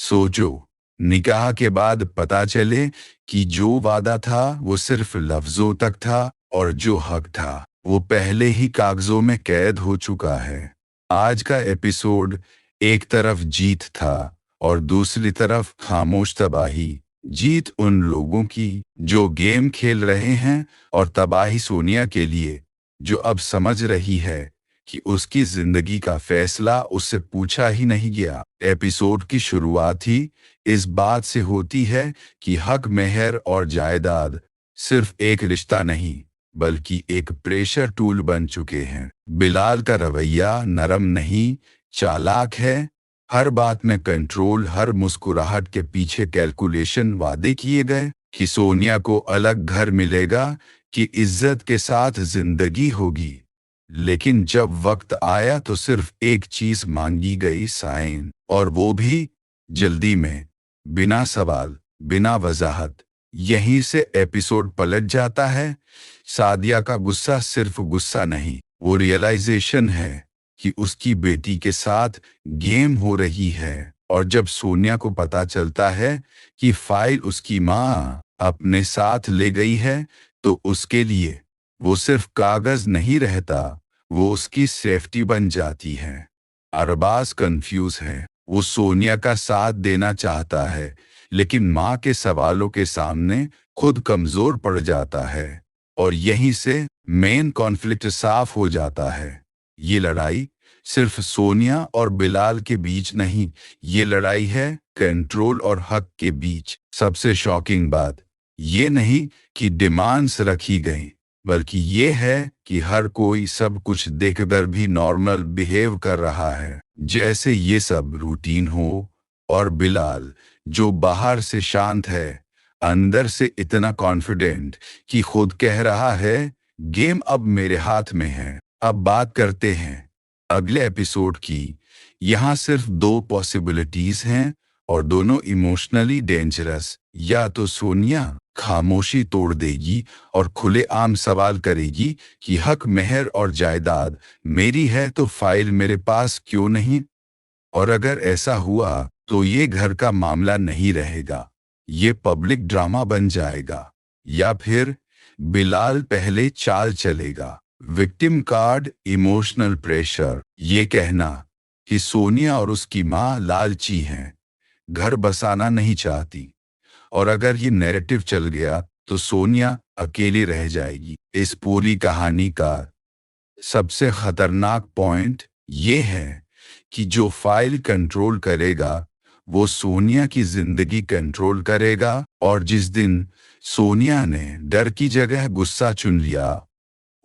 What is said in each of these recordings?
सोचो, निकाह के बाद पता चले कि जो वादा था वो सिर्फ लफ्जों तक था और जो हक था वो पहले ही कागजों में कैद हो चुका है। आज का एपिसोड एक तरफ जीत था और दूसरी तरफ खामोश तबाही। जीत उन लोगों की जो गेम खेल रहे हैं और तबाही सोनिया के लिए जो अब समझ रही है कि उसकी जिंदगी का फैसला उससे पूछा ही नहीं गया। एपिसोड की शुरुआत ही इस बात से होती है कि हक, मेहर और जायदाद सिर्फ एक रिश्ता नहीं बल्कि एक प्रेशर टूल बन चुके हैं। बिलाल का रवैया नरम नहीं, चालाक है। हर बात में कंट्रोल, हर मुस्कुराहट के पीछे कैलकुलेशन। वादे किए गए कि सोनिया को अलग घर मिलेगा, कि इज्जत के साथ जिंदगी होगी, लेकिन जब वक्त आया तो सिर्फ एक चीज मांगी गई, साइन, और वो भी जल्दी में, बिना सवाल, बिना वजाहत। यहीं से एपिसोड पलट जाता है। सादिया का गुस्सा सिर्फ गुस्सा नहीं, वो रियलाइजेशन है कि उसकी बेटी के साथ गेम हो रही है। और जब सोनिया को पता चलता है कि फाइल उसकी माँ अपने साथ ले गई है, तो उसके लिए वो सिर्फ कागज नहीं रहता, वो उसकी सेफ्टी बन जाती है। अरबाज कंफ्यूज है। वो सोनिया का साथ देना चाहता है, लेकिन माँ के सवालों के सामने खुद कमजोर पड़ जाता है। और यहीं से मेन कॉन्फ्लिक्ट साफ हो जाता है। ये लड़ाई सिर्फ सोनिया और बिलाल के बीच नहीं, ये लड़ाई है कंट्रोल और हक के बीच। सबसे शॉकिंग बात ये नहीं कि डिमांड्स रखी गई, बल्कि ये है कि हर कोई सब कुछ देखकर भी नॉर्मल बिहेव कर रहा है, जैसे ये सब रूटीन हो। और बिलाल, जो बाहर से शांत है, अंदर से इतना कॉन्फिडेंट कि खुद कह रहा है गेम अब मेरे हाथ में है। अब बात करते हैं अगले एपिसोड की। यहाँ सिर्फ दो पॉसिबिलिटीज हैं और दोनों इमोशनली डेंजरस। या तो सोनिया खामोशी तोड़ देगी और खुलेआम सवाल करेगी कि हक, मेहर और जायदाद मेरी है तो फाइल मेरे पास क्यों नहीं। और अगर ऐसा हुआ तो ये घर का मामला नहीं रहेगा, ये पब्लिक ड्रामा बन जाएगा। या फिर बिलाल पहले चाल चलेगा, विक्टिम कार्ड, इमोशनल प्रेशर, ये कहना कि सोनिया और उसकी माँ लालची हैं, घर बसाना नहीं चाहती। और अगर ये नैरेटिव चल गया तो सोनिया अकेली रह जाएगी। इस पूरी कहानी का सबसे खतरनाक पॉइंट ये है कि जो फाइल कंट्रोल करेगा वो सोनिया की जिंदगी कंट्रोल करेगा। और जिस दिन सोनिया ने डर की जगह गुस्सा चुन लिया,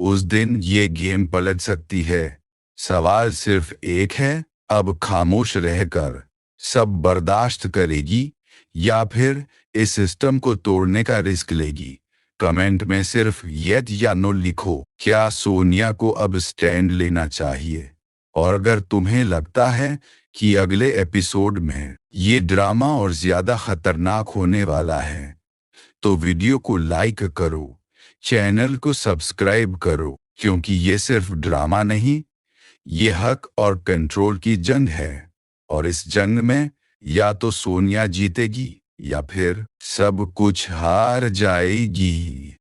उस दिन ये गेम पलट सकती है। सवाल सिर्फ एक है, अब खामोश रहकर सब बर्दाश्त करेगी या फिर इस सिस्टम को तोड़ने का रिस्क लेगी। कमेंट में सिर्फ येस या नो लिखो। क्या सोनिया को अब स्टैंड लेना चाहिए? और अगर तुम्हें लगता है कि अगले एपिसोड में ये ड्रामा और ज्यादा खतरनाक होने वाला है, तो वीडियो को लाइक करो, चैनल को सब्सक्राइब करो, क्योंकि ये सिर्फ ड्रामा नहीं, ये हक और कंट्रोल की जंग है। और इस जंग में या तो सोनिया जीतेगी या फिर सब कुछ हार जाएगी।